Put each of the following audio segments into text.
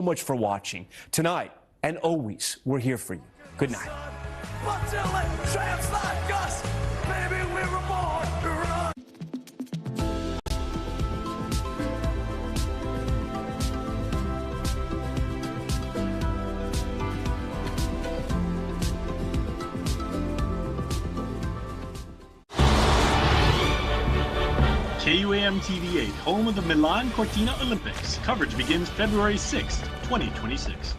Much for watching. Tonight and always, we're here for you. Good night. KUAM TV8, home of the Milan Cortina Olympics. Coverage begins February 6th, 2026.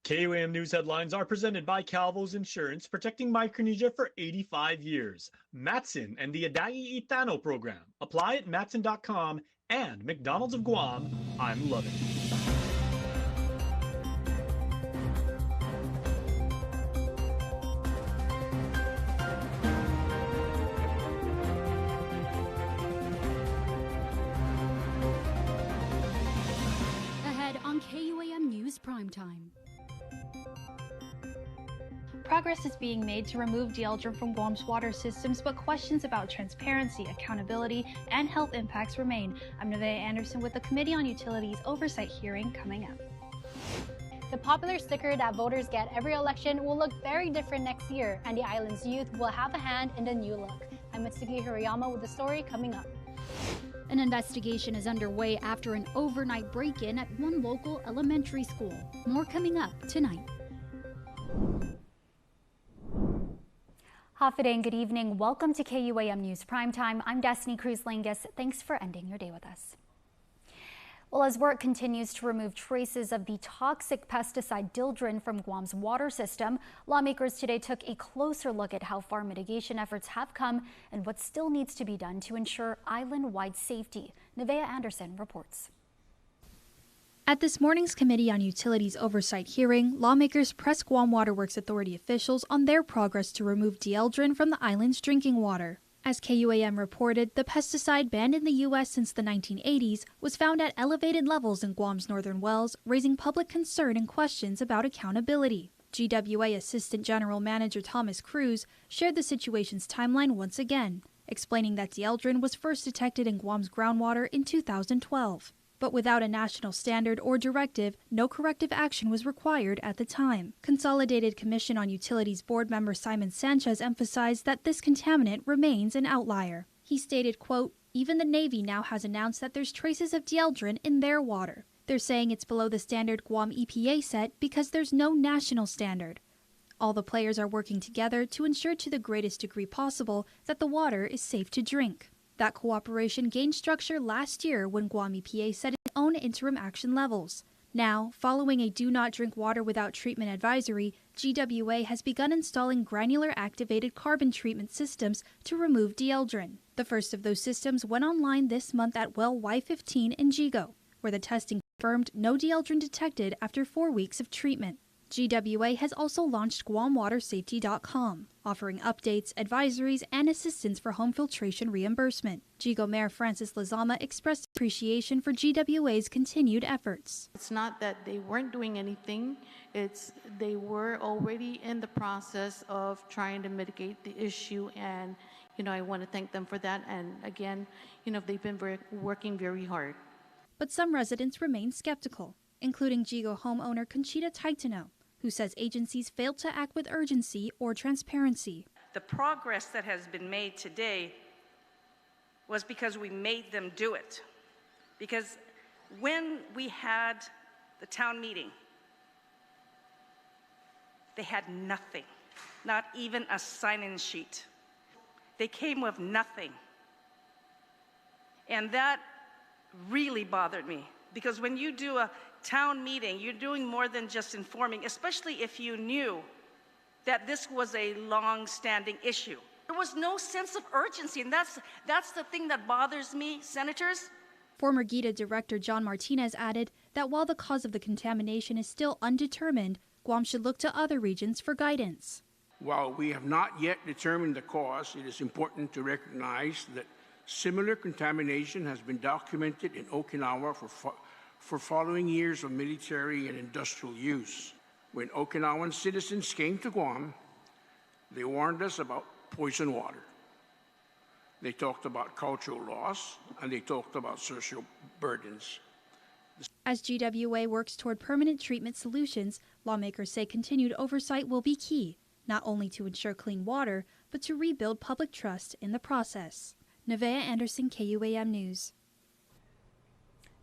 KUAM News headlines are presented by Calvo's Insurance, protecting Micronesia for 85 years. Matson and the Adai Itano program. Apply at matson.com and McDonald's of Guam. I'm loving it. KUAM News Primetime. Progress is being made to remove dieldrin from Guam's water systems, but questions about transparency, accountability, and health impacts remain. I'm Nevaeh Anderson with the Committee on Utilities Oversight hearing coming up. The popular sticker that voters get every election will look very different next year, and the island's youth will have a hand in the new look. I'm Mitsuki Hirayama with the story coming up. An investigation is underway after an overnight break-in at one local elementary school. More coming up tonight. Hafiday and good evening. Welcome to KUAM News Primetime. I'm Destiny Cruz-Langus. Thanks for ending your day with us. Well, as work continues to remove traces of the toxic pesticide dieldrin from Guam's water system, lawmakers today took a closer look at how far mitigation efforts have come and what still needs to be done to ensure island-wide safety. Nevaeh Anderson reports. At this morning's Committee on Utilities Oversight hearing, lawmakers pressed Guam Waterworks Authority officials on their progress to remove dieldrin from the island's drinking water. As KUAM reported, the pesticide banned in the U.S. since the 1980s was found at elevated levels in Guam's northern wells, raising public concern and questions about accountability. GWA Assistant General Manager Thomas Cruz shared the situation's timeline once again, explaining that dieldrin was first detected in Guam's groundwater in 2012. But without a national standard or directive, no corrective action was required at the time. Consolidated Commission on Utilities Board member Simon Sanchez emphasized that this contaminant remains an outlier. He stated, quote, "Even the Navy now has announced that there's traces of dieldrin in their water. They're saying it's below the standard Guam EPA set because there's no national standard. All the players are working together to ensure to the greatest degree possible that the water is safe to drink." That cooperation gained structure last year when Guam EPA set its own interim action levels. Now, following a do not drink water without treatment advisory, GWA has begun installing granular activated carbon treatment systems to remove dieldrin. The first of those systems went online this month at well Y15 in Jigo, where the testing confirmed no dieldrin detected after 4 weeks of treatment. GWA has also launched GuamWaterSafety.com, offering updates, advisories, and assistance for home filtration reimbursement. Jigo Mayor Francis Lazama expressed appreciation for GWA's continued efforts. It's not that they weren't doing anything, it's they were already in the process of trying to mitigate the issue, and I want to thank them for that. And again, they've been working very hard. But some residents remain skeptical, including Jigo homeowner Conchita Taitano, who says agencies failed to act with urgency or transparency. The progress that has been made today was because we made them do it. Because when we had the town meeting, they had nothing, not even a sign-in sheet. They came with nothing. And that really bothered me, because when you do a town meeting, you're doing more than just informing, especially if you knew that this was a long-standing issue. There was no sense of urgency, and that's the thing that bothers me, senators. Former GITA Director John Martinez added that while the cause of the contamination is still undetermined, Guam should look to other regions for guidance. While we have not yet determined the cause, it is important to recognize that similar contamination has been documented in Okinawa for following years of military and industrial use. When Okinawan citizens came to Guam, they warned us about poison water. They talked about cultural loss, and they talked about social burdens. As GWA works toward permanent treatment solutions, lawmakers say continued oversight will be key, not only to ensure clean water, but to rebuild public trust in the process. Nevaeh Anderson, KUAM News.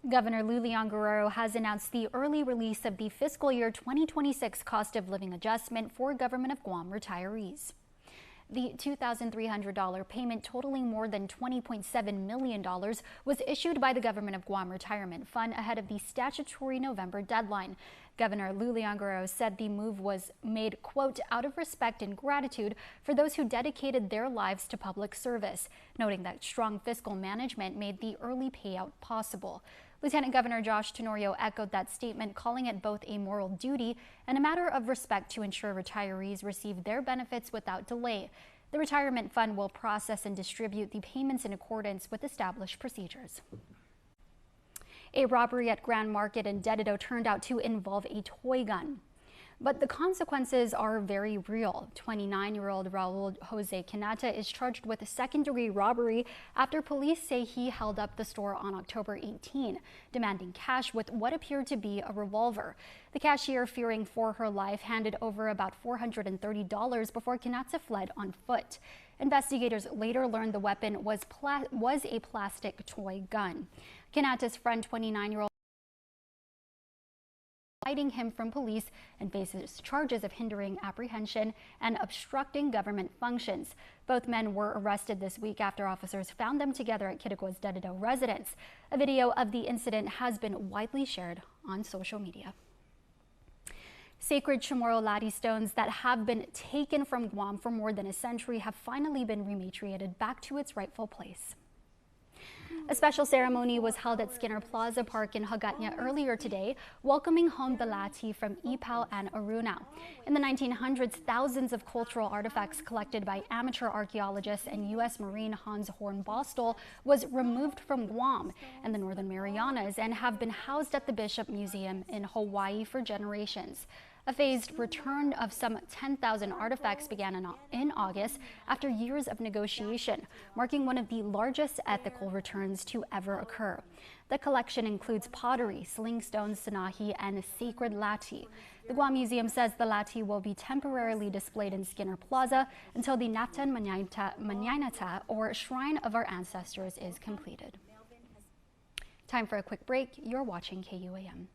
Governor Lulian Guerrero has announced the early release of the fiscal year 2026 cost of living adjustment for Government of Guam retirees. The $2,300 payment totaling more than $20.7 million was issued by the Government of Guam Retirement Fund ahead of the statutory November deadline. Governor Lulian Guerrero said the move was made, quote, out of respect and gratitude for those who dedicated their lives to public service, noting that strong fiscal management made the early payout possible. Lieutenant Governor Josh Tenorio echoed that statement, calling it both a moral duty and a matter of respect to ensure retirees receive their benefits without delay. The retirement fund will process and distribute the payments in accordance with established procedures. A robbery at Grand Market in Dededo turned out to involve a toy gun. But the consequences are very real. 29-year-old Raul Jose Kanata is charged with second-degree robbery after police say he held up the store on October 18, demanding cash with what appeared to be a revolver. The cashier, fearing for her life, handed over about $430 before Kanata fled on foot. Investigators later learned the weapon was a plastic toy gun. Kanata's friend, 29-year-old, hiding him from police and faces charges of hindering apprehension and obstructing government functions. Both men were arrested this week after officers found them together at Kittiqua's Dededo residence. A video of the incident has been widely shared on social media. Sacred Chamorro Lati stones that have been taken from Guam for more than a century have finally been repatriated back to its rightful place. A special ceremony was held at Skinner Plaza Park in Hagåtña earlier today, welcoming home the Lati from Ipao and Aruna. In the 1900s, thousands of cultural artifacts collected by amateur archaeologists and U.S. Marine Hans Hornbostel was removed from Guam and the Northern Marianas and have been housed at the Bishop Museum in Hawaii for generations. A phased return of some 10,000 artifacts began in August after years of negotiation, marking one of the largest ethical returns to ever occur. The collection includes pottery, sling stones, sanahi, and sacred lati. The Guam Museum says the lati will be temporarily displayed in Skinner Plaza until the Natan Manyaynata, or Shrine of Our Ancestors, is completed. Time for a quick break. You're watching KUAM.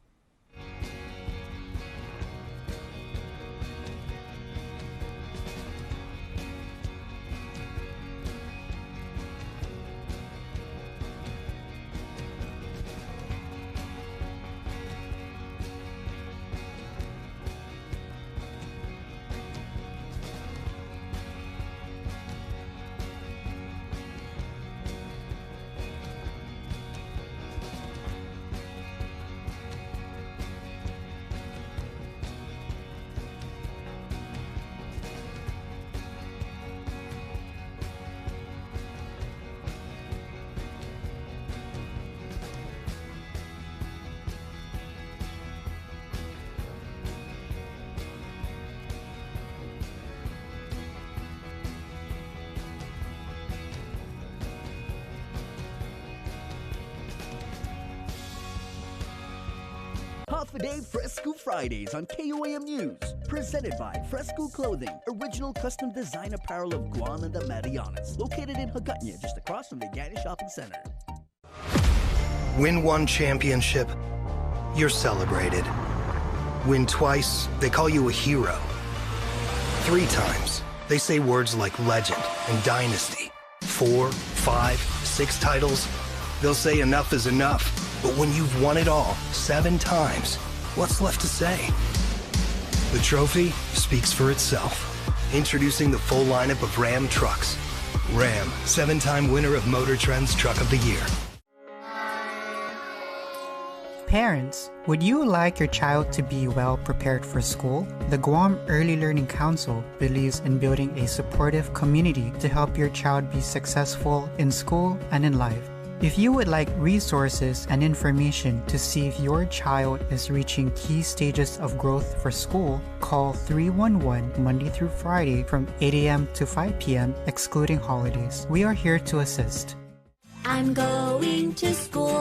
Half a Day Fresco Fridays on KUAM News. Presented by Fresco Clothing, original custom design apparel of Guam and the Marianas. Located in Hagåtña, just across from the Gatti Shopping Center. Win one championship, you're celebrated. Win twice, they call you a hero. 3 times, they say words like legend and dynasty. 4, 5, 6 titles, they'll say enough is enough. But when you've won it all 7 times, what's left to say? The trophy speaks for itself. Introducing the full lineup of Ram trucks. Ram, 7-time winner of Motor Trend's Truck of the Year. Parents, would you like your child to be well prepared for school? The Guam Early Learning Council believes in building a supportive community to help your child be successful in school and in life. If you would like resources and information to see if your child is reaching key stages of growth for school, call 311 Monday through Friday from 8 a.m. to 5 p.m. excluding holidays. We are here to assist. I'm going to school.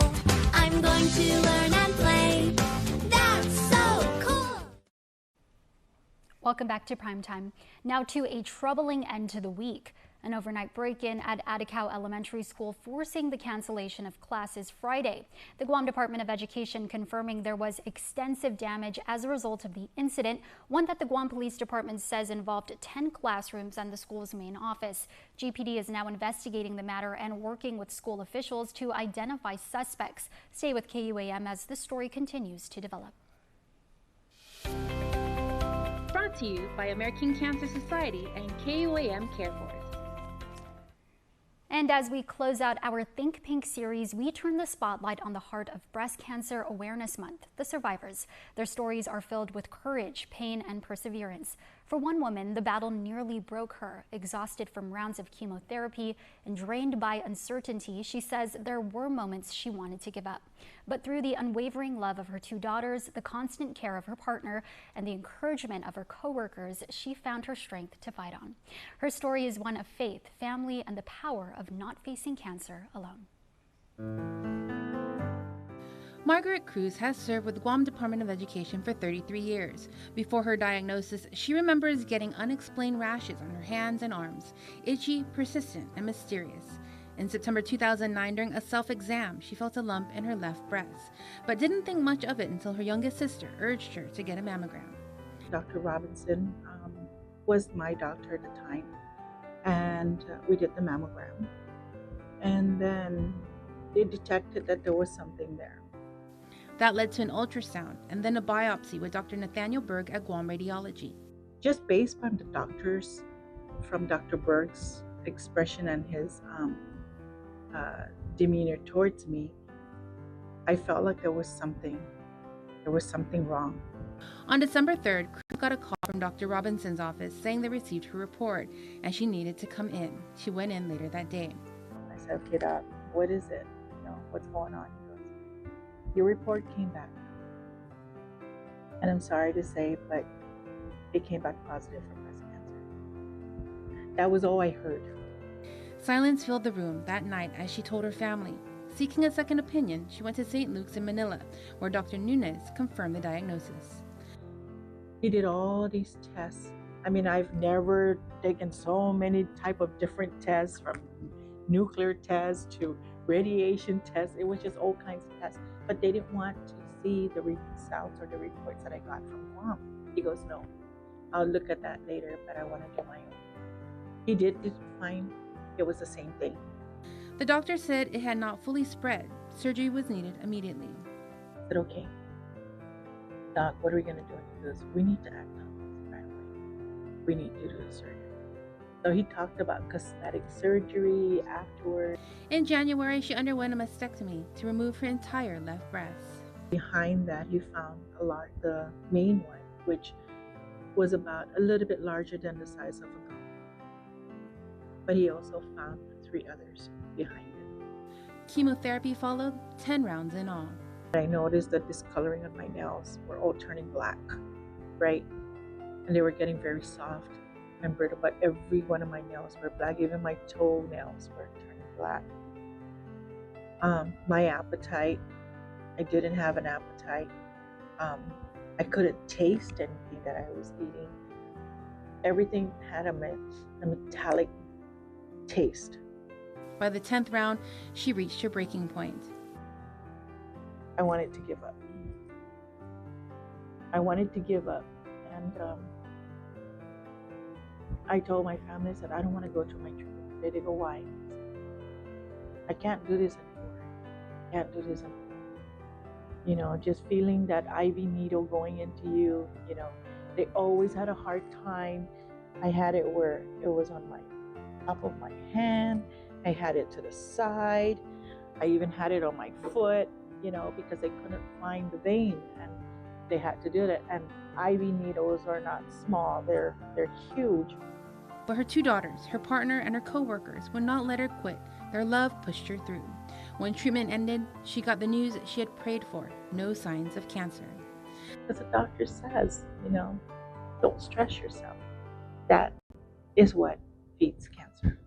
I'm going to learn and play. Welcome back to Primetime. Now to a troubling end to the week. An overnight break-in at Adicao Elementary School forcing the cancellation of classes Friday. The Guam Department of Education confirming there was extensive damage as a result of the incident, one that the Guam Police Department says involved 10 classrooms and the school's main office. GPD is now investigating the matter and working with school officials to identify suspects. Stay with KUAM as the story continues to develop. Brought to you by American Cancer Society and KUAM Care Force. And as we close out our Think Pink series, we turn the spotlight on the heart of Breast Cancer Awareness Month, the survivors. Their stories are filled with courage, pain, and perseverance. For one woman, the battle nearly broke her. Exhausted from rounds of chemotherapy and drained by uncertainty, she says there were moments she wanted to give up. But through the unwavering love of her 2 daughters, the constant care of her partner, and the encouragement of her co-workers, she found her strength to fight on. Her story is one of faith, family, and the power of not facing cancer alone. Margaret Cruz has served with the Guam Department of Education for 33 years. Before her diagnosis, she remembers getting unexplained rashes on her hands and arms, itchy, persistent, and mysterious. In September 2009, during a self-exam, she felt a lump in her left breast, but didn't think much of it until her youngest sister urged her to get a mammogram. Dr. Robinson was my doctor at the time, and we did the mammogram. And then they detected that there was something there. That led to an ultrasound and then a biopsy with Dr. Nathaniel Berg at Guam Radiology. Just based on the doctors, from Dr. Berg's expression and his demeanor towards me, I felt like there was something wrong. On December 3rd, Cruz got a call from Dr. Robinson's office saying they received her report and she needed to come in. She went in later that day. I said, "Get up. What is it? What's going on?" He goes, "Your report came back." And I'm sorry to say, but it came back positive for breast cancer. That was all I heard. Silence filled the room that night as she told her family. Seeking a second opinion, she went to St. Luke's in Manila, where Dr. Nunez confirmed the diagnosis. He did all these tests. I mean, I've never taken so many type of different tests, from nuclear tests to radiation tests. It was just all kinds of tests. But they didn't want to see the results or the reports that I got from Guam. He goes, "No, I'll look at that later, but I want to do my own." He did find it was the same thing. The doctor said it had not fully spread. Surgery was needed immediately. I said, "Okay, Doc, what are we going to do?" He goes, "We need to act on this right away. We need to do the surgery." So he talked about cosmetic surgery afterward. In January, she underwent a mastectomy to remove her entire left breast. Behind that, he found the main one, which was about a little bit larger than the size of a gum. But he also found 3 others behind it. Chemotherapy followed, 10 rounds in all. I noticed that discoloring of my nails were all turning black, right? And they were getting very soft and brittle, but every one of my nails were black. Even my toenails were turning black. My appetite, I didn't have an appetite. I couldn't taste anything that I was eating. Everything had a metallic taste. By the 10th round, she reached her breaking point. I wanted to give up. And I told my family, I said, "I don't want to go to my treatment." They go, "Why?" I can't do this anymore. Just feeling that IV needle going into you, they always had a hard time. I had it where it was on my top of my hand. I had it to the side. I even had it on my foot, because they couldn't find the vein and they had to do that. And IV needles are not small, they're huge. But her 2 daughters, her partner, and her co-workers would not let her quit. Their love pushed her through. When treatment ended, she got the news she had prayed for: no signs of cancer. As the doctor says, don't stress yourself. That is what feeds cancer.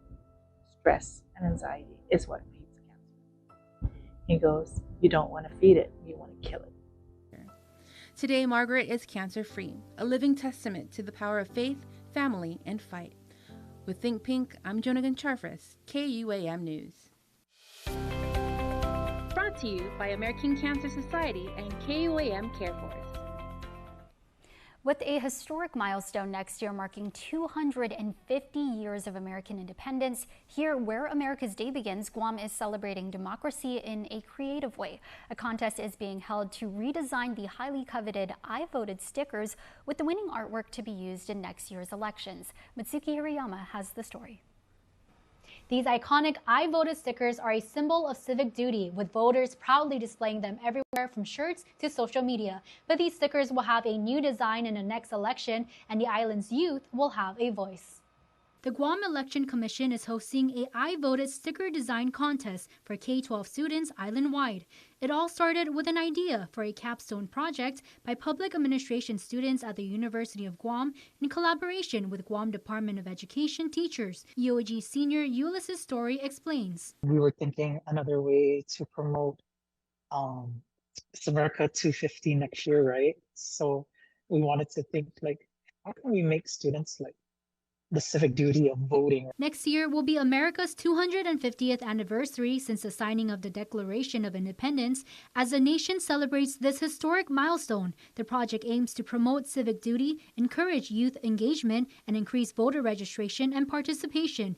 Stress and anxiety is what feeds cancer. He goes, you don't want to feed it, you want to kill it. Today, Margaret is cancer-free, a living testament to the power of faith, family, and fight. With Think Pink, I'm Jonagan Charfris, KUAM News. Brought to you by American Cancer Society and KUAM Care Force. With a historic milestone next year marking 250 years of American independence, here where America's Day begins, Guam is celebrating democracy in a creative way. A contest is being held to redesign the highly coveted I Voted stickers, with the winning artwork to be used in next year's elections. Mitsuki Hirayama has the story. These iconic I Voted stickers are a symbol of civic duty, with voters proudly displaying them everywhere from shirts to social media. But these stickers will have a new design in the next election, and the island's youth will have a voice. The Guam Election Commission is hosting a I Voted sticker design contest for K-12 students island-wide. It all started with an idea for a capstone project by public administration students at the University of Guam in collaboration with Guam Department of Education teachers. UOG senior Ulysses Story explains. We were thinking another way to promote it's America 250 next year, right? So we wanted to think like, how can we make students like the civic duty of voting? Next year will be America's 250th anniversary since the signing of the Declaration of Independence. As the nation celebrates this historic milestone, the project aims to promote civic duty, encourage youth engagement, and increase voter registration and participation.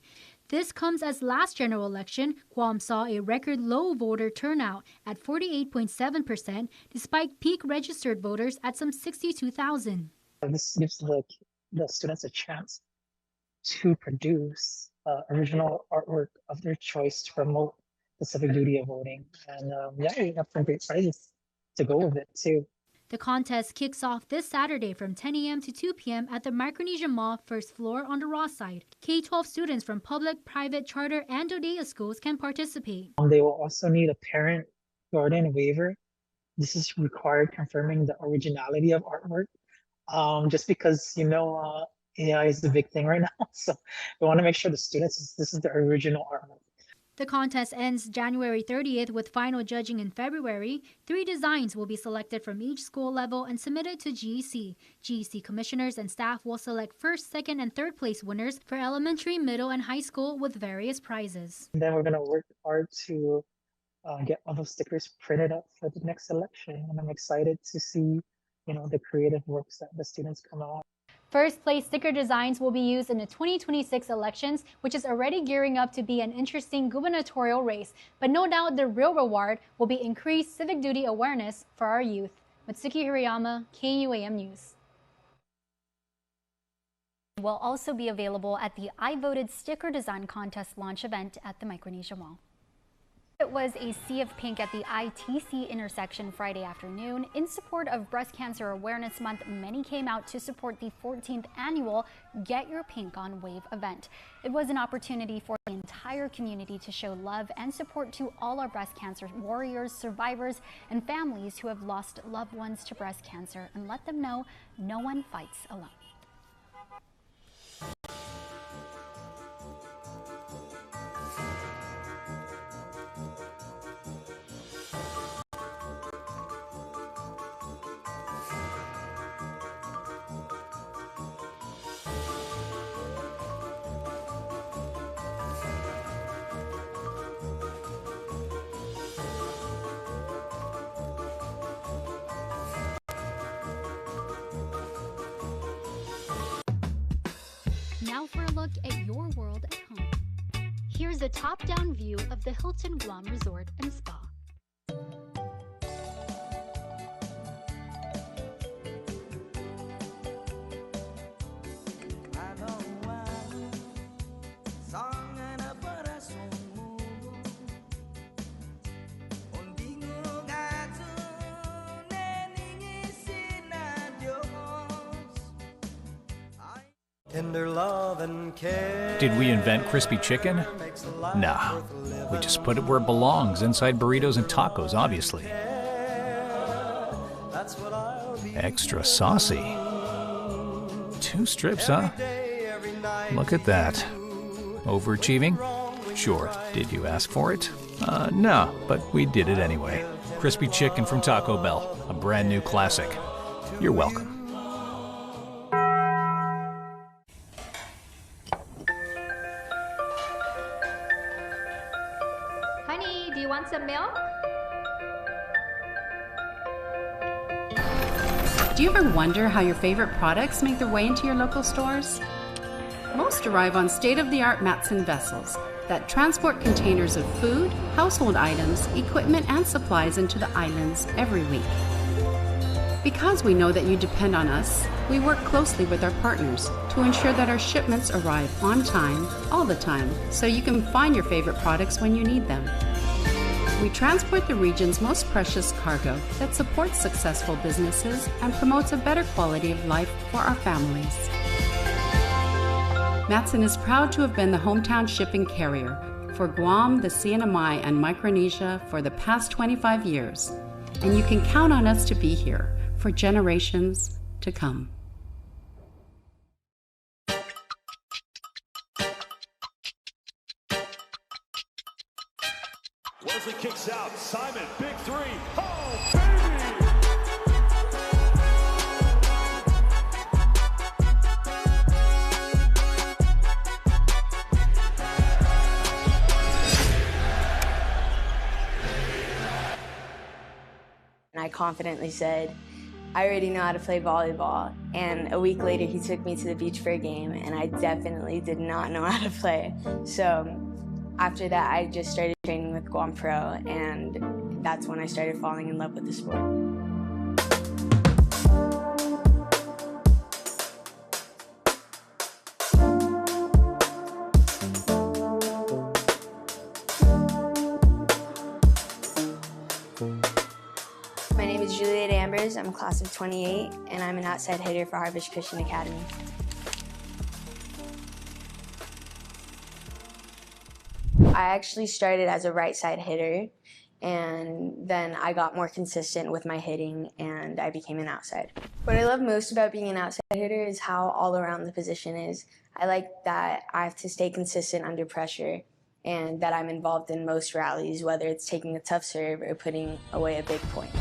This comes as last general election, Guam saw a record low voter turnout at 48.7%, despite peak registered voters at some 62,000. This gives the students a chance to produce original artwork of their choice to promote the civic duty of voting. And yeah, we have some great prizes to go with it too. The contest kicks off this Saturday from 10 a.m. to 2 p.m. at the Micronesia Mall first floor on the Ross side. K-12 students from public, private, charter, and Dodea schools can participate. They will also need a parent guardian waiver. This is required confirming the originality of artwork. Just because, AI is the big thing right now. So we want to make sure the students, this is the original artwork. The contest ends January 30th with final judging in February. 3 designs will be selected from each school level and submitted to GEC. GEC commissioners and staff will select first, second, and third place winners for elementary, middle, and high school with various prizes. And then we're going to work hard to get all those stickers printed up for the next election. And I'm excited to see, the creative works that the students come out. First place sticker designs will be used in the 2026 elections, which is already gearing up to be an interesting gubernatorial race. But no doubt the real reward will be increased civic duty awareness for our youth. Mitsuki Hirayama, KUAM News. Will also be available at the I Voted sticker design contest launch event at the Micronesia Mall. It was a sea of pink at the ITC intersection Friday afternoon. In support of Breast Cancer Awareness Month, many came out to support the 14th annual Get Your Pink on Wave event. It was an opportunity for the entire community to show love and support to all our breast cancer warriors, survivors, and families who have lost loved ones to breast cancer, and let them know no one fights alone. Now for a look at your world at home. Here's a top-down view of the Hilton Guam Resort and Spa. Tender love and care. Did we invent crispy chicken? Nah, we just put it where it belongs, inside burritos and tacos, obviously. Extra saucy. 2 strips, huh? Look at that. Overachieving? Sure. Did you ask for it? No, but we did it anyway. Crispy chicken from Taco Bell, a brand new classic. You're welcome. Honey, do you want some milk? Do you ever wonder how your favorite products make their way into your local stores? Most arrive on state-of-the-art Matson vessels that transport containers of food, household items, equipment, and supplies into the islands every week. Because we know that you depend on us, we work closely with our partners to ensure that our shipments arrive on time, all the time, so you can find your favorite products when you need them. We transport the region's most precious cargo that supports successful businesses and promotes a better quality of life for our families. Matson is proud to have been the hometown shipping carrier for Guam, the CNMI, and Micronesia for the past 25 years, and you can count on us to be here for generations to come. Wesley kicks out. Simon, big three. Oh, baby! And I confidently said, I already know how to play volleyball. And a week later, he took me to the beach for a game, and I definitely did not know how to play. So after that, I just started training with Guam Pro, and that's when I started falling in love with the sport. My name is Juliet Ambers. I'm a class of 28, and I'm an outside hitter for Harvest Christian Academy. I actually started as a right side hitter, and then I got more consistent with my hitting, and I became an outside. What I love most about being an outside hitter is how all around the position is. I like that I have to stay consistent under pressure, and that I'm involved in most rallies, whether it's taking a tough serve or putting away a big point.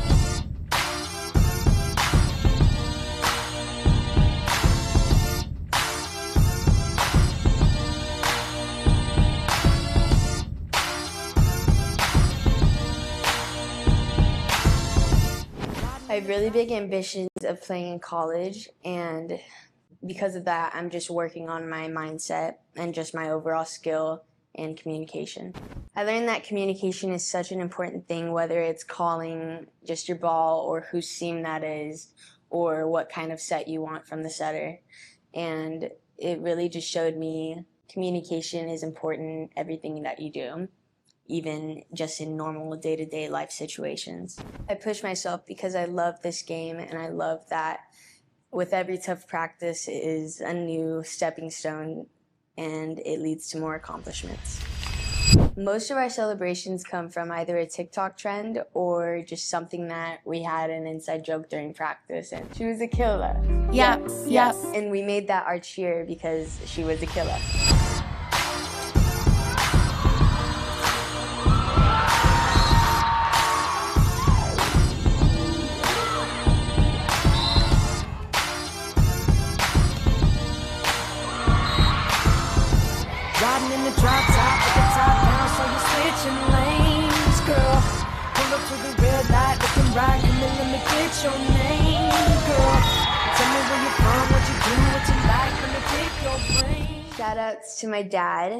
I have really big ambitions of playing in college, and because of that, I'm just working on my mindset and just my overall skill and communication. I learned that communication is such an important thing, whether it's calling just your ball or whose seam that is or what kind of set you want from the setter. And it really just showed me communication is important in everything that you do, even just in normal day-to-day life situations. I push myself because I love this game, and I love that with every tough practice is a new stepping stone, and it leads to more accomplishments. Most of our celebrations come from either a TikTok trend or just something that we had an inside joke during practice, and she was a killer. Yeah. And we made that our cheer because she was a killer. Riding in the drop top with the top down, so you're switching lanes, girl. Pull up to the red light, looking right, come in, let me get your name, girl. Tell me where you're from, what you do, what you like, let me pick your brain. Shout outs to my dad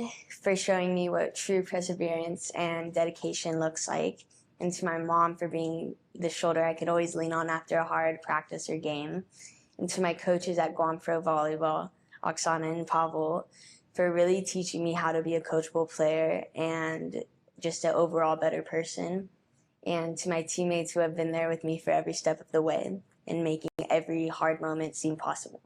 for showing me what true perseverance and dedication looks like, and to my mom for being the shoulder I could always lean on after a hard practice or game, and to my coaches at Guam Pro Volleyball, Oksana and Pavel, for really teaching me how to be a coachable player and just an overall better person, and to my teammates who have been there with me for every step of the way and making every hard moment seem possible.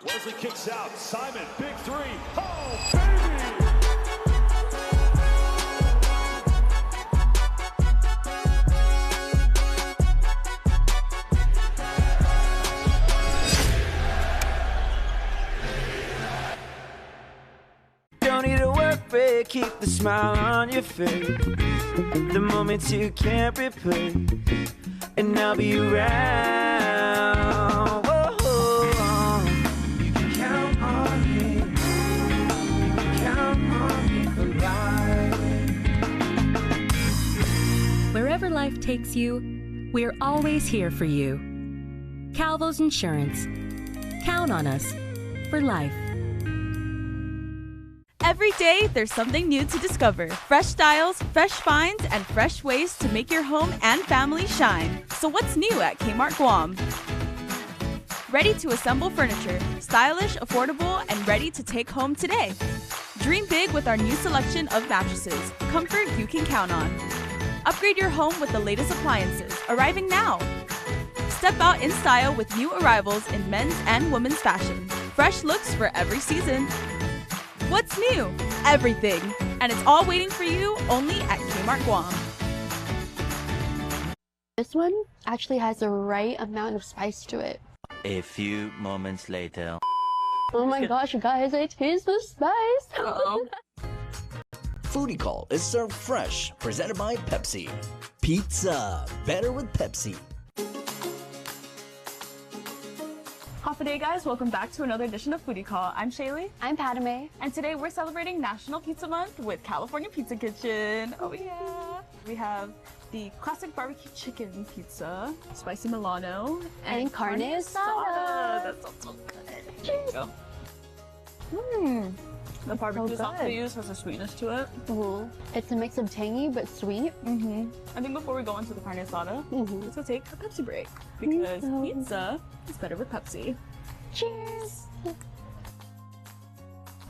Wesley kicks out. Simon, big three. Oh, baby! afraid, keep the smile on your face. The moments you can't replace, and I'll be around. Whoa. You can count on me. You can count on me for life. Wherever life takes you, we're always here for you. Calvo's Insurance. Count on us for life. Every day, there's something new to discover. Fresh styles, fresh finds, and fresh ways to make your home and family shine. So what's new at Kmart Guam? Ready to assemble furniture, stylish, affordable, and ready to take home today. Dream big with our new selection of mattresses. Comfort you can count on. Upgrade your home with the latest appliances, arriving now. Step out in style with new arrivals in men's and women's fashion. Fresh looks for every season. What's new? Everything. And it's all waiting for you only at Kmart Guam. This one actually has the right amount of spice to it. A few moments later. Oh my gosh, guys, I taste the spice. Foodie Call is served fresh, presented by Pepsi. Pizza, better with Pepsi. Hafa day, guys. Welcome back to another edition of Foodie Call. I'm Shaylee. I'm Padme. And today we're celebrating National Pizza Month with California Pizza Kitchen. Oh yeah. We have the classic barbecue chicken pizza, spicy Milano, and carne asada. That sounds so good. There you go. The barbecue sauce they use has a sweetness to it. It's a mix of tangy but sweet. I think before we go into the carne asada, let's go take a Pepsi break because pizza is better with Pepsi. Cheers!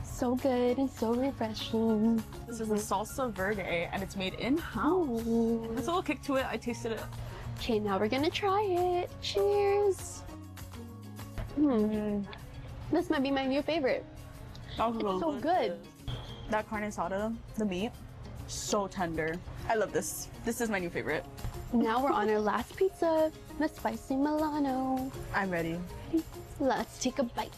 So good and so refreshing. This is a salsa verde and it's made in-house. There's a little kick to it. I tasted it. Okay, now we're gonna try it. Cheers! This might be my new favorite. It's so good. That carne asada, the meat, so tender. I love this. This is my new favorite. Now we're on our last pizza, the spicy Milano. I'm ready. Let's take a bite.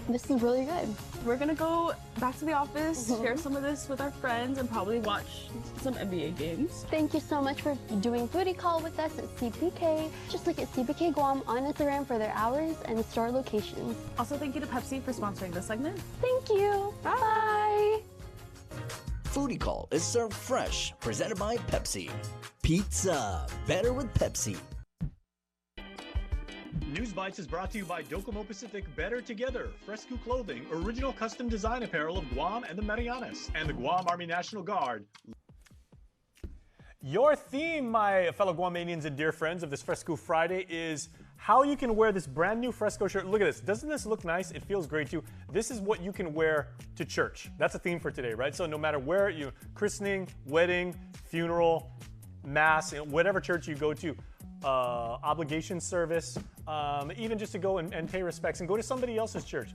This is really good. We're gonna go back to the office, share some of this with our friends, and probably watch some NBA games. Thank you so much for doing Foodie Call with us at CPK. Just look at CPK Guam on Instagram for their hours and store locations. Also, thank you to Pepsi for sponsoring this segment. Thank you. Bye. Foodie Call is served fresh, presented by Pepsi. Pizza, better with Pepsi. News Bites is brought to you by Docomo Pacific Better Together, Fresco Clothing, original custom design apparel of Guam and the Marianas, and the Guam Army National Guard. Your theme, my fellow Guamanians and dear friends of this Fresco Friday, is how you can wear this brand new Fresco shirt. Look at this. Doesn't this look nice? It feels great too. This is what you can wear to church. That's a theme for today, right? So no matter where you, christening, wedding, funeral, mass, whatever church you go to, obligation service, even just to go and pay respects and go to somebody else's church.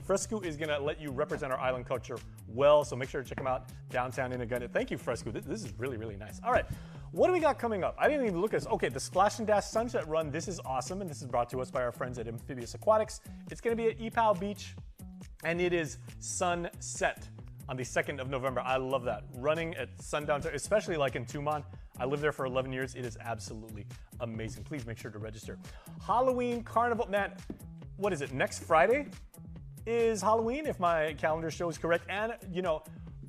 Fresco is going to let you represent our island culture well, so make sure to check them out downtown in Agunda. Thank you, Fresco. This is really, really nice. All right, what do we got coming up? I didn't even look at this. Okay, the Splash and Dash Sunset Run. This is awesome, and this is brought to us by our friends at Amphibious Aquatics. It's going to be at Ipao Beach, and it is sunset on the 2nd of November. I love that. Running at sundown, especially like in Tumon. I lived there for 11 years. It is absolutely amazing. Please make sure to register. Halloween Carnival. Man, what is it? Next Friday is Halloween, if my calendar shows correct. And, you know,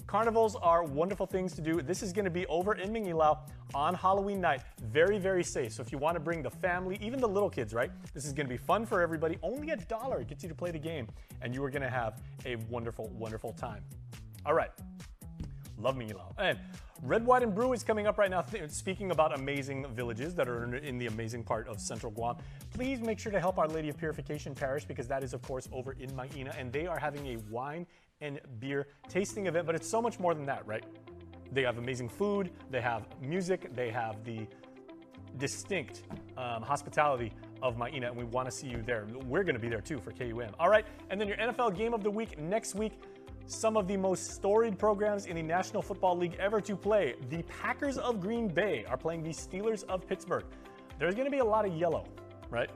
carnivals are wonderful things to do. This is going to be over in Mingilao on Halloween night. Very, very safe. So if you want to bring the family, even the little kids, right? This is going to be fun for everybody. Only $1. It gets you to play the game. And you are going to have a wonderful, wonderful time. All right. Love Mingilao. And Red, White, and Brew is coming up right now. Speaking about amazing villages that are in the amazing part of Central Guam, please make sure to help Our Lady of Purification Parish, because that is, of course, over in Maina, and they are having a wine and beer tasting event, but it's so much more than that, right? They have amazing food, they have music, they have the distinct hospitality of Maina, and we want to see you there. We're going to be there too for KUAM. All right, and then your NFL Game of the Week next week. Some of the most storied programs in the National Football League ever to play. The Packers of Green Bay are playing the Steelers of Pittsburgh. There's going to be a lot of yellow, right?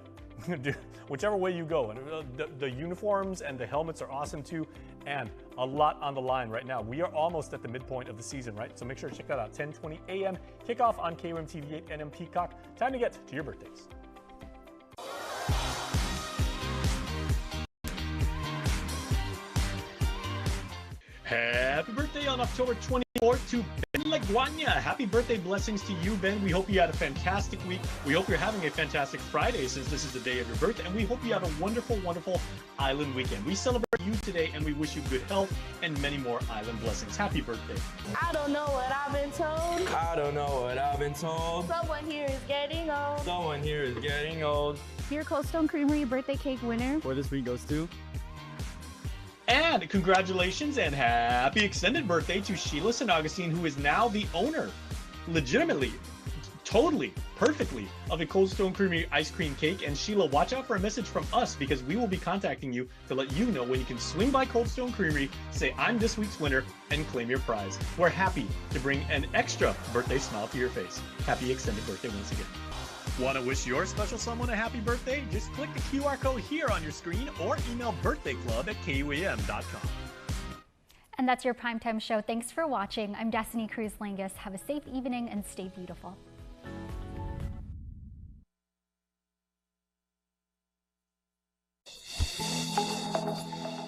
whichever way you go. And the uniforms and the helmets are awesome too, and a lot on the line right now. We are almost at the midpoint of the season, right? So make sure to check that out. 10:20 a.m. kickoff on KUAM TV8 and Peacock. Time to get to your birthdays. Happy birthday on October 24th to Ben Laguanya. Happy birthday blessings to you, Ben. We hope you had a fantastic week. We hope you're having a fantastic Friday since this is the day of your birth. And we hope you have a wonderful, wonderful island weekend. We celebrate you today and we wish you good health and many more island blessings. Happy birthday. I don't know what I've been told. I don't know what I've been told. Someone here is getting old. Someone here is getting old. Your Cold Stone Creamery birthday cake winner For this week goes to... And congratulations and happy extended birthday to Sheila St. Augustine, who is now the owner, legitimately, totally, perfectly, of a Cold Stone Creamery ice cream cake. And Sheila, watch out for a message from us because we will be contacting you to let you know when you can swing by Cold Stone Creamery, say I'm this week's winner, and claim your prize. We're happy to bring an extra birthday smile to your face. Happy extended birthday once again. Want to wish your special someone a happy birthday? Just click the QR code here on your screen or email birthdayclub@kuam.com. And that's your primetime show. Thanks for watching. I'm Destiny Cruz-Langus. Have a safe evening and stay beautiful.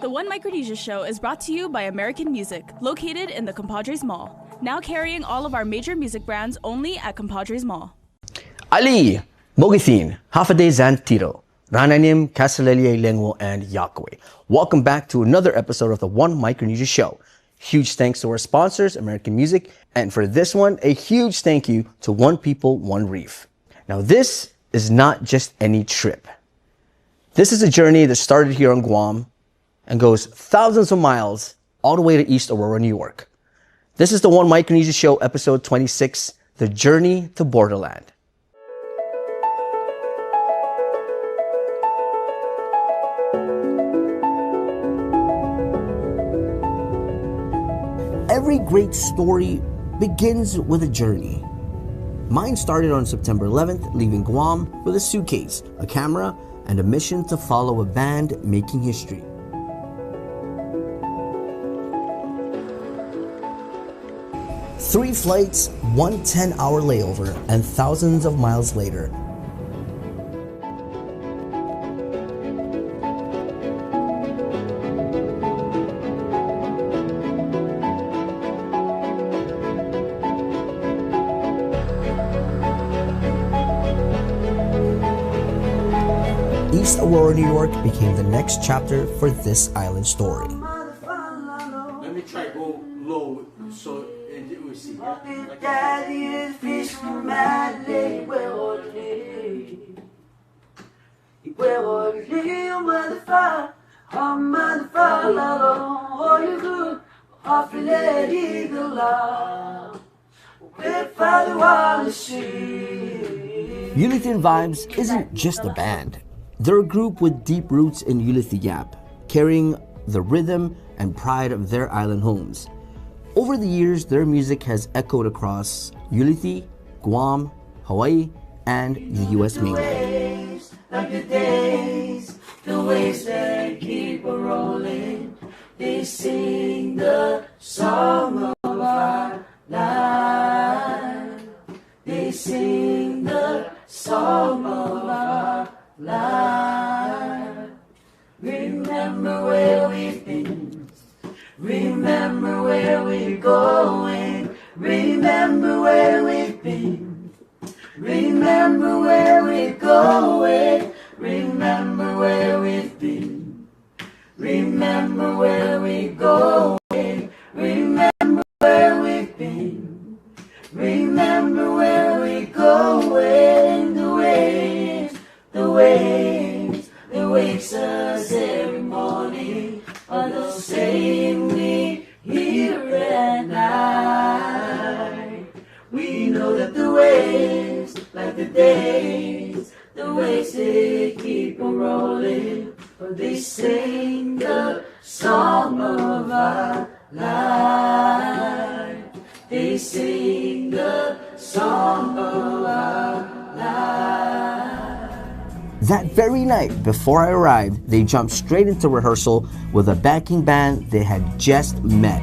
The One Micronesia Show is brought to you by American Music, located in the Compadres Mall. Now carrying all of our major music brands only at Compadres Mall. Ali, Mogithin, Hafaday Zantiro, Rananim, Casalelia Lengwo, and Yakwe. Welcome back to another episode of the One Micronesia Show. Huge thanks to our sponsors, American Music, and for this one, a huge thank you to One People, One Reef. Now this is not just any trip. This is a journey that started here on Guam and goes thousands of miles all the way to East Aurora, New York. This is the One Micronesia Show, episode 26, The Journey to Borderland. Every great story begins with a journey. Mine started on September 11th, leaving Guam with a suitcase, a camera, and a mission to follow a band making history. Three flights, one 10-hour layover, and thousands of miles later, East Aurora, New York became the next chapter for this island story. Let me try go low so we see. Ulithian Vibes isn't just a band. They're a group with deep roots in Ulithi Gap, carrying the rhythm and pride of their island homes. Over the years, their music has echoed across Ulithi, Guam, Hawaii, and the U.S. mainland. Like the days, the waves that keep a rolling, they sing the song of our life. They sing the song of our life. Remember where we've been. Remember where we're going. Remember where we've been. Remember where we're going. Remember where we've been. Remember where we're going. Remember where we've been. Remember where we're going. The waves, the waves, that wakes us every morning are the same we hear at night. We know that the waves, like the days, the waves they keep on rolling, but they sing the song of our life. They sing the song of our life. That very night before I arrived, they jumped straight into rehearsal with a backing band they had just met.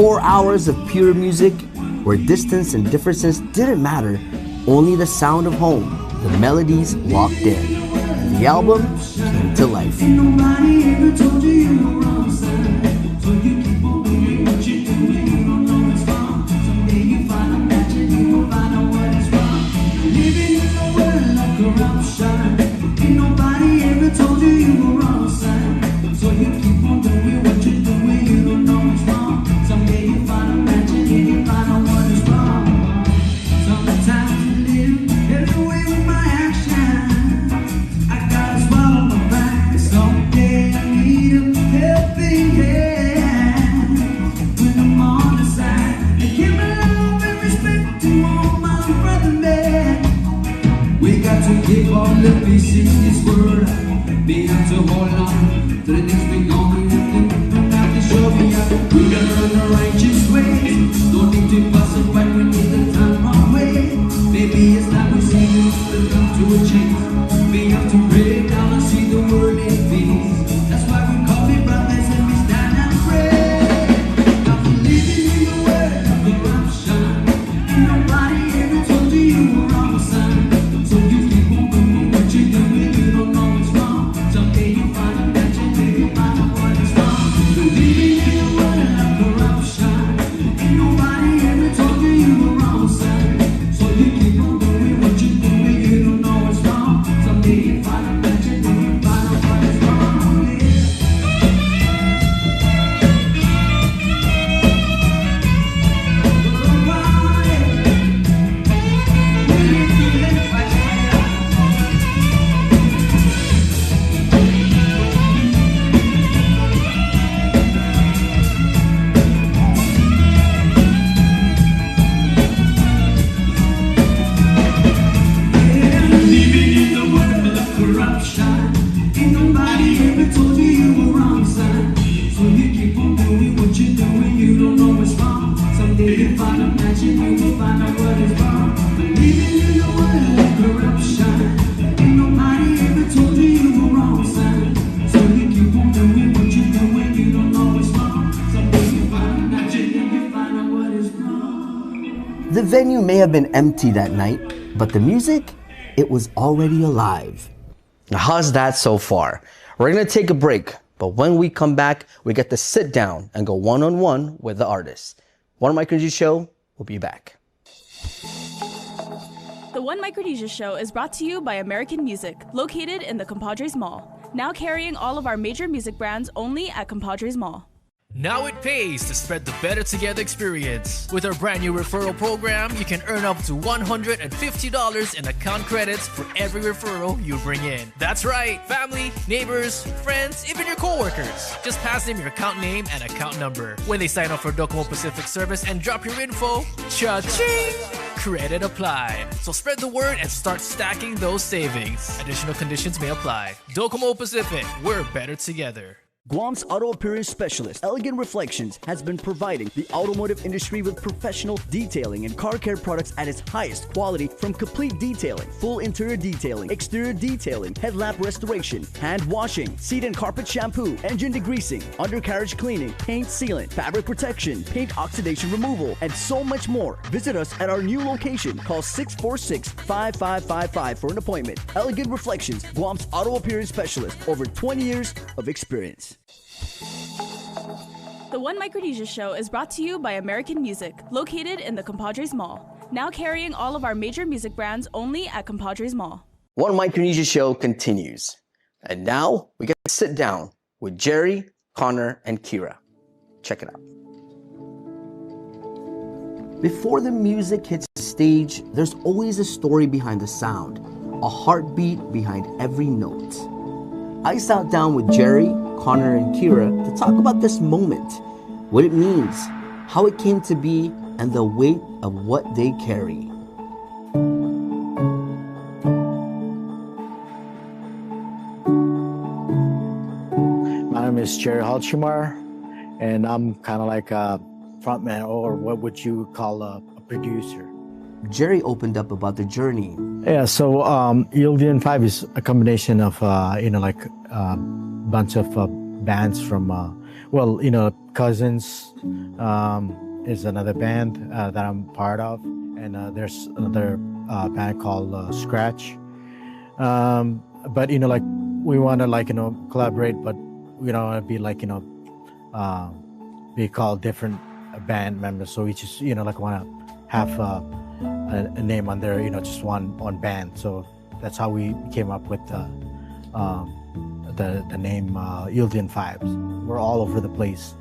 Four hours of pure music where distance and differences didn't matter, only the sound of home, the melodies locked in, and the album came to life. The venue may have been empty that night, but the music, it was already alive. Now, how's that so far? We're gonna take a break, but when we come back, we get to sit down and go one-on-one with the artist. One Micronesia Show will be back. The One Micronesia Show is brought to you by American Music, located in the Compadres Mall. Now carrying all of our major music brands only at Compadres Mall. Now it pays to spread the Better Together experience. With our brand new referral program, you can earn up to $150 in account credits for every referral you bring in. That's right, family, neighbors, friends, even your coworkers. Just pass them your account name and account number. When they sign up for Docomo Pacific service and drop your info, cha-ching! credit apply. So spread the word and start stacking those savings. Additional conditions may apply. Docomo Pacific, we're better together. Guam's auto appearance specialist, Elegant Reflections, has been providing the automotive industry with professional detailing and car care products at its highest quality, from complete detailing, full interior detailing, exterior detailing, headlamp restoration, hand washing, seat and carpet shampoo, engine degreasing, undercarriage cleaning, paint sealant, fabric protection, paint oxidation removal, and so much more. Visit us at our new location. Call 646-5555 for an appointment. Elegant Reflections, Guam's auto appearance specialist, over 20 years of experience. The One Micronesia Show is brought to you by American Music, located in the Compadres Mall. Now carrying all of our major music brands only at Compadres Mall. One Micronesia Show continues. And now we get to sit down with Jerry, Connor, and Kira. Check it out. Before the music hits the stage, there's always a story behind the sound, a heartbeat behind every note. I sat down with Jerry, Connor, and Kira to talk about this moment, what it means, how it came to be, and the weight of what they carry. My name is Jerry Halchimar, and I'm kind of like a frontman, or what would you call a producer. Jerry opened up about the journey. Yeah, so Ildian 5 is a combination of, bunch of bands from, Cousins is another band that I'm part of. And there's another band called Scratch. But, we want to, collaborate, but we don't want to be be called different band members. So we just, want to have a name on there, just one band. So that's how we came up with the name Ildian Fives. We're all over the place,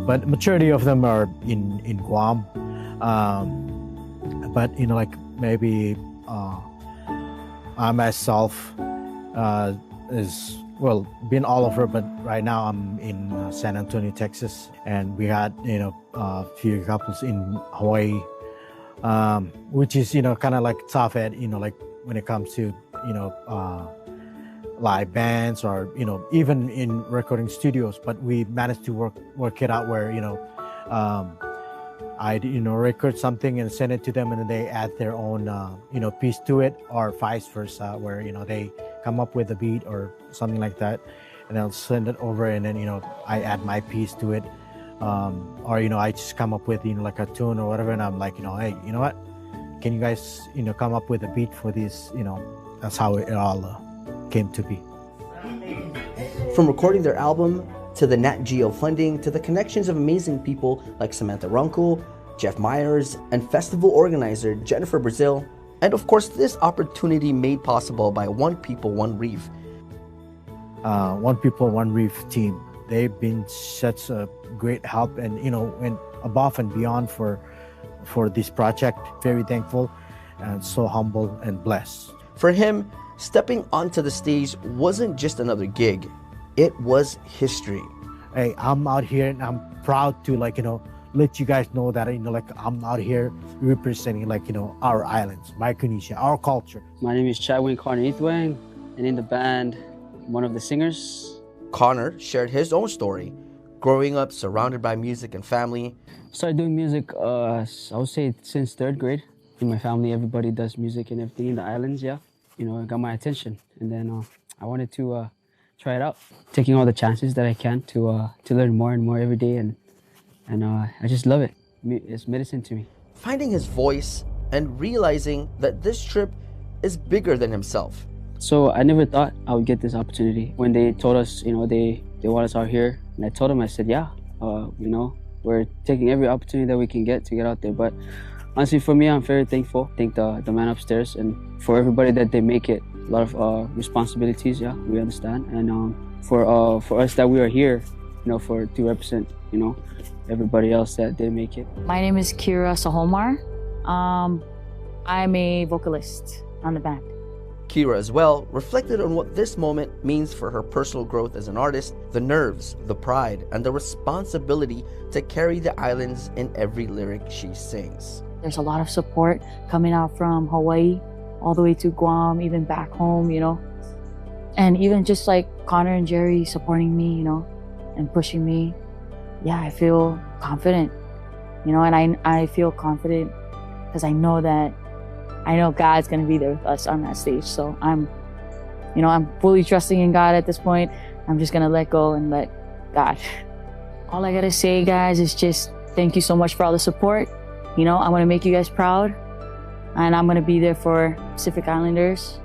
but majority of them are in Guam. But maybe I myself is been all over, but right now I'm in San Antonio, Texas, and we had a few couples in Hawaii. Which is kind of tough at when it comes to live bands, or even in recording studios, but we managed to work it out where I record something and send it to them, and then they add their own piece to it, or vice versa, where they come up with a beat or something like that, and I'll send it over, and then I add my piece to it. Or I just come up with a tune or whatever, and I'm like, hey, you know what, can you guys come up with a beat for this? That's how it all came to be. From recording their album, to the Nat Geo funding, to the connections of amazing people like Samantha Runkle, Jeff Myers, and festival organizer Jennifer Brazil, and of course this opportunity made possible by One People, One Reef. One People, One Reef team. They've been such a great help, and went above and beyond for this project. Very thankful and so humble and blessed. For him, stepping onto the stage wasn't just another gig, it was history. Hey, I'm out here and I'm proud to let you guys know that I'm out here representing our islands, Micronesia, our culture. My name is Chadwin Carnithwang, and in the band, one of the singers. Connor shared his own story, growing up surrounded by music and family. Started doing music, I would say since 3rd grade. In my family, everybody does music and everything in the islands, yeah. It got my attention. And then I wanted to try it out, taking all the chances that I can to learn more and more every day. And I just love it. It's medicine to me. Finding his voice and realizing that this trip is bigger than himself. So I never thought I would get this opportunity. When they told us, they want us out here, and I told them, I said, yeah, we're taking every opportunity that we can get to get out there. But honestly, for me, I'm very thankful. Thank the man upstairs, and for everybody that they make it. A lot of responsibilities, yeah, we understand. And for us that we are here, to represent, everybody else that they make it. My name is Kira Sahomar. I'm a vocalist on the band. Kira as well reflected on what this moment means for her personal growth as an artist, the nerves, the pride, and the responsibility to carry the islands in every lyric she sings. There's a lot of support coming out from Hawaii all the way to Guam, even back home, you know. And even just like Connor and Jerry supporting me, you know, and pushing me. Yeah, I feel confident, you know, and I feel confident because I know God's going to be there with us on that stage. So I'm fully trusting in God at this point. I'm just going to let go and let God. All I got to say, guys, is just thank you so much for all the support. You know, I'm going to make you guys proud, and I'm going to be there for Pacific Islanders.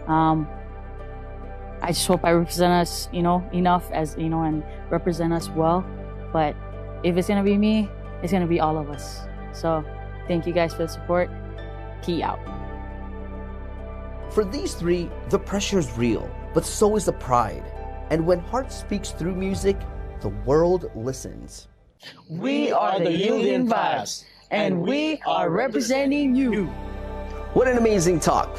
I just hope I represent us, you know, enough as, you know, and represent us well. But if it's going to be me, it's going to be all of us. So thank you guys for the support. Key out. For these three, the pressure is real, but so is the pride. And when heart speaks through music, the world listens. We are the Union Vibes, and we are representing you. What an amazing talk.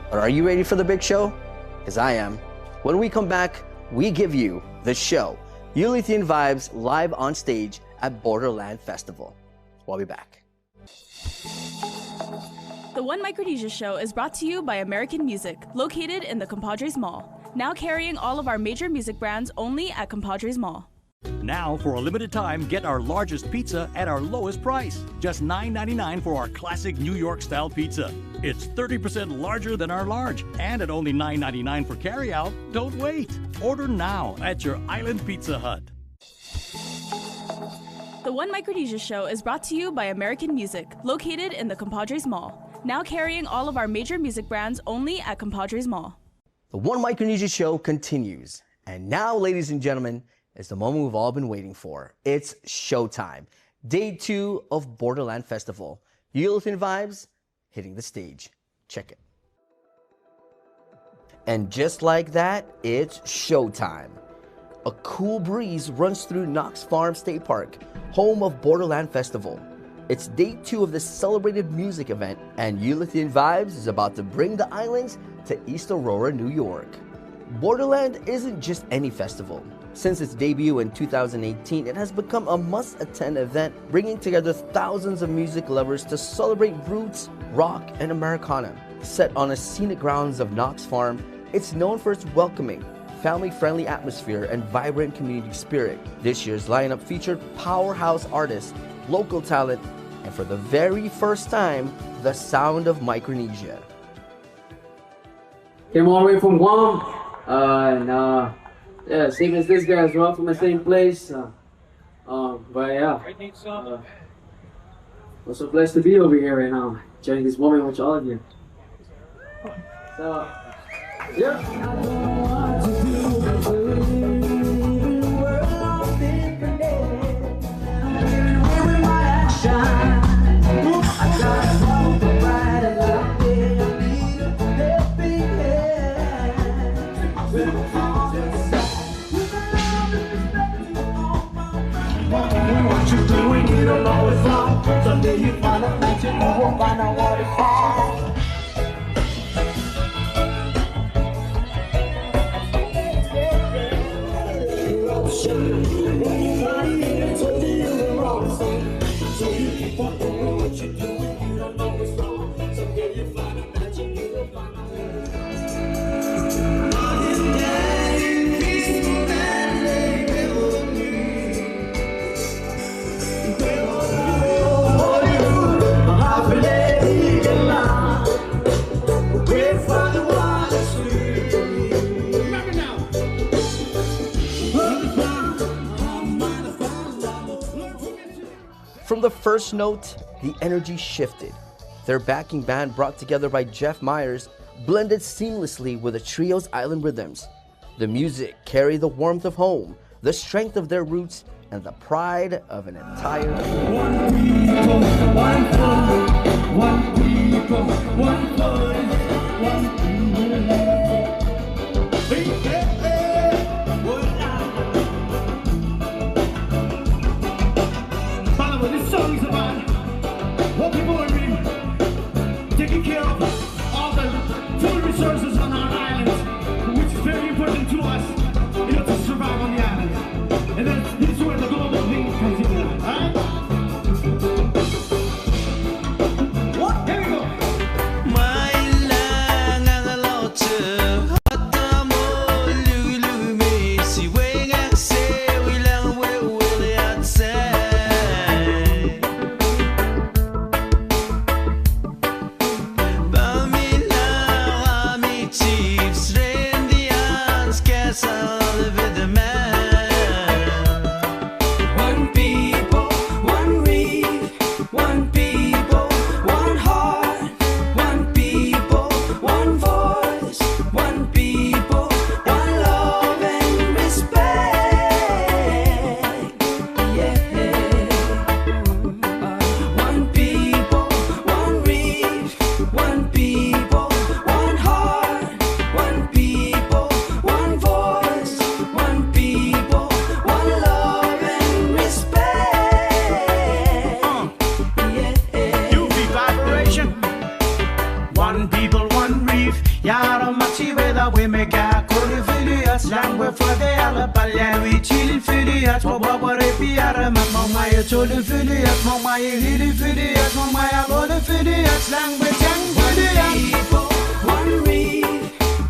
But are you ready for the big show? Because I am. When we come back, we give you the show, Ulithian Vibes, live on stage at Borderland Festival. We'll be back. The One Micronesia Show is brought to you by American Music, located in the Compadres Mall. Now carrying all of our major music brands only at Compadres Mall. Now, for a limited time, get our largest pizza at our lowest price. Just $9.99 for our classic New York-style pizza. It's 30% larger than our large, and at only $9.99 for carryout. Don't wait. Order now at your Island Pizza Hut. The One Micronesia Show is brought to you by American Music, located in the Compadres Mall. Now carrying all of our major music brands only at Compadres Mall. The One Micronesia Show continues. And now, ladies and gentlemen, is the moment we've all been waiting for. It's showtime. Day 2 of Borderland Festival. Ulithian Vibes hitting the stage. Check it. And just like that, it's showtime. A cool breeze runs through Knox Farm State Park, home of Borderland Festival. It's day 2 of this celebrated music event, and Ulithian Vibes is about to bring the islands to East Aurora, New York. Borderland isn't just any festival. Since its debut in 2018, it has become a must-attend event, bringing together thousands of music lovers to celebrate roots, rock, and Americana. Set on the scenic grounds of Knox Farm, it's known for its welcoming, family-friendly atmosphere and vibrant community spirit. This year's lineup featured powerhouse artists, local talent, and for the very first time, the sound of Micronesia. Came all the way from Guam, yeah, same as this guy as well, from the same place. But yeah, we're so blessed to be over here right now, sharing this moment with all of you. So, yeah. What you doing, you don't know it's wrong. Someday you find a mansion, you won't find out what it's for. From the first note, the energy shifted. Their backing band, brought together by Jeff Myers, blended seamlessly with the trio's island rhythms. The music carried the warmth of home, the strength of their roots, and the pride of an entire taking care of all the food resources on our islands, which is very important to us, you know, to survive on the island. And then this is where the global thing comes in, right? Yaramachi veda we make a corifilias, langue flade alla paglia, we chill filias, Robbery piara, mamma filias, mamma filias, mamma filias, language and people, one read,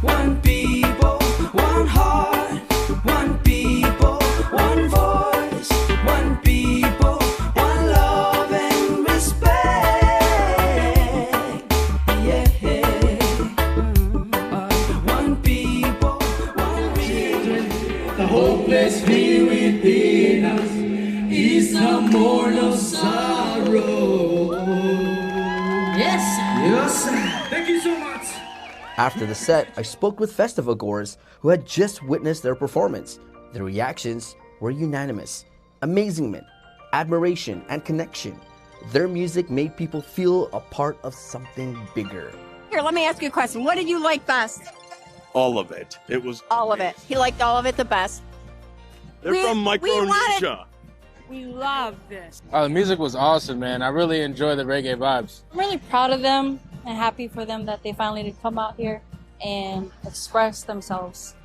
one people, one heart, one people, one voice, one people, one love and respect. Yeah. One people, one read. The hopeless be within us is no more no sorrow. Yes. Yes. Thank you so much. After the set, I spoke with festival goers who had just witnessed their performance. Their reactions were unanimous. Amazement, admiration, and connection. Their music made people feel a part of something bigger. Here, let me ask you a question. What did you like best? All of it. It was All of it. He liked all of it the best. They're from Micronesia. We love this. The music was awesome, man. I really enjoy the reggae vibes. I'm really proud of them and happy for them that they finally did come out here and express themselves.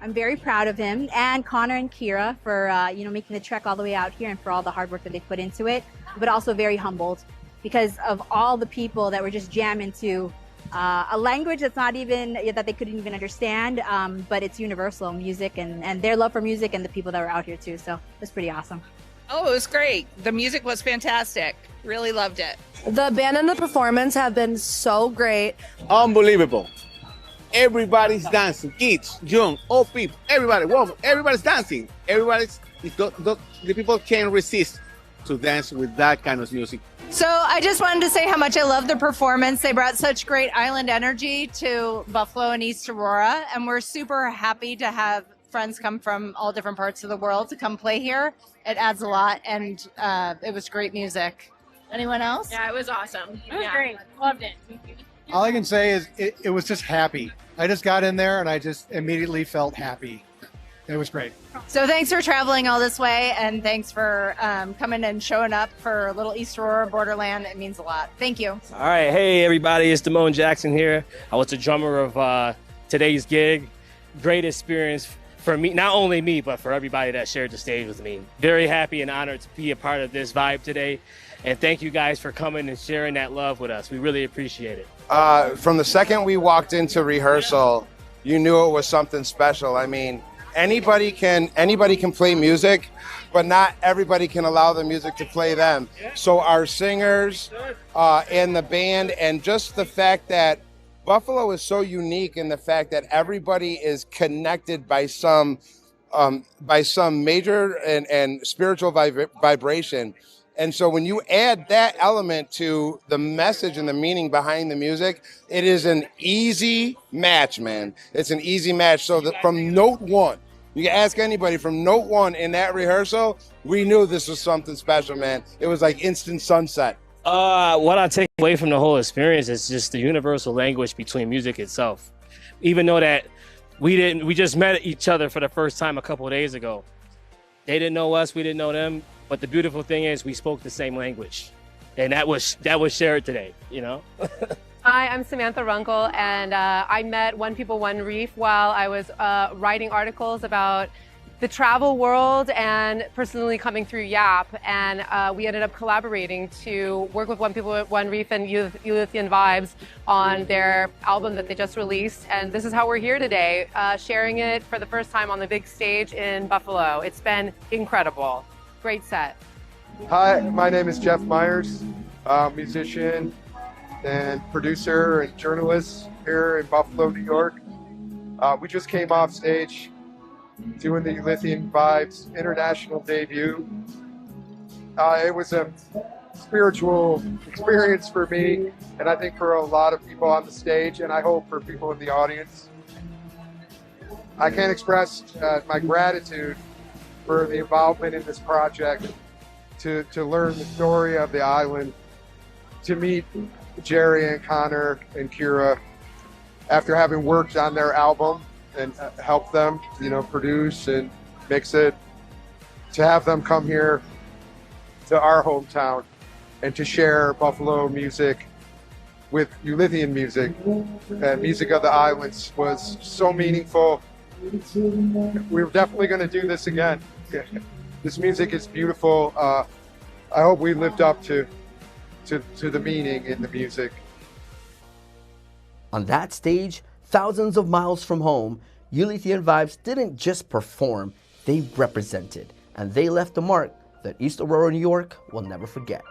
I'm very proud of him and Connor and Kira for making the trek all the way out here and for all the hard work that they put into it, but also very humbled because of all the people that were just jamming to a language that's not even, that they couldn't even understand, but it's universal music and their love for music and the people that were out here too. So it's pretty awesome. Oh, it was great. The music was fantastic. Really loved it. The band and the performance have been so great. Unbelievable. Everybody's dancing. Kids, young, old people, everybody. Whoa, everybody's dancing. The people can't resist to dance with that kind of music. So I just wanted to say how much I love the performance. They brought such great island energy to Buffalo and East Aurora, and we're super happy to have friends come from all different parts of the world to come play here. It adds a lot, and it was great music. Anyone else? Yeah, it was awesome. It was great. Loved it. All I can say is it was just happy. I just got in there and I just immediately felt happy. It was great. So thanks for traveling all this way, and thanks for coming and showing up for Little East Aurora Borderland. It means a lot. Thank you. All right. Hey, everybody. It's Damone Jackson here. I was the drummer of today's gig. Great experience for me, not only me, but for everybody that shared the stage with me. Very happy and honored to be a part of this vibe today. And thank you guys for coming and sharing that love with us. We really appreciate it. From the second we walked into rehearsal, you knew it was something special. I mean, anybody can play music, but not everybody can allow the music to play them. So our singers and the band, and just the fact that Buffalo is so unique in the fact that everybody is connected by some major and spiritual vibration. And so when you add that element to the message and the meaning behind the music, it is an easy match, man. It's an easy match. So that from note one, you can ask anybody from note one in that rehearsal, we knew this was something special, man. It was like instant sunset. What I take away from the whole experience is just the universal language between music itself. Even though that we just met each other for the first time a couple of days ago. They didn't know us, we didn't know them. But the beautiful thing is we spoke the same language, and that was shared today, you know? Hi, I'm Samantha Runkle, and I met One People, One Reef while I was writing articles about the travel world and personally coming through YAP, and we ended up collaborating to work with One People, One Reef and Ulithian Vibes on their album that they just released, and this is how we're here today, sharing it for the first time on the big stage in Buffalo. It's been incredible. Great set. Hi, my name is Jeff Myers, musician and producer and journalist here in Buffalo, New York. We just came off stage doing the Ulithian Vibes international debut. It was a spiritual experience for me, and I think for a lot of people on the stage, and I hope for people in the audience. I can't express my gratitude for the involvement in this project, to learn the story of the island, to meet Jerry and Connor and Kira after having worked on their album and help them, produce and mix it, to have them come here to our hometown and to share Buffalo music with Ulithian music. And Music of the Islands was so meaningful. We're definitely going to do this again. This music is beautiful. I hope we lived up to the meaning in the music. On that stage, thousands of miles from home, Ulithian Vibes didn't just perform, they represented. And they left a mark that East Aurora, New York will never forget.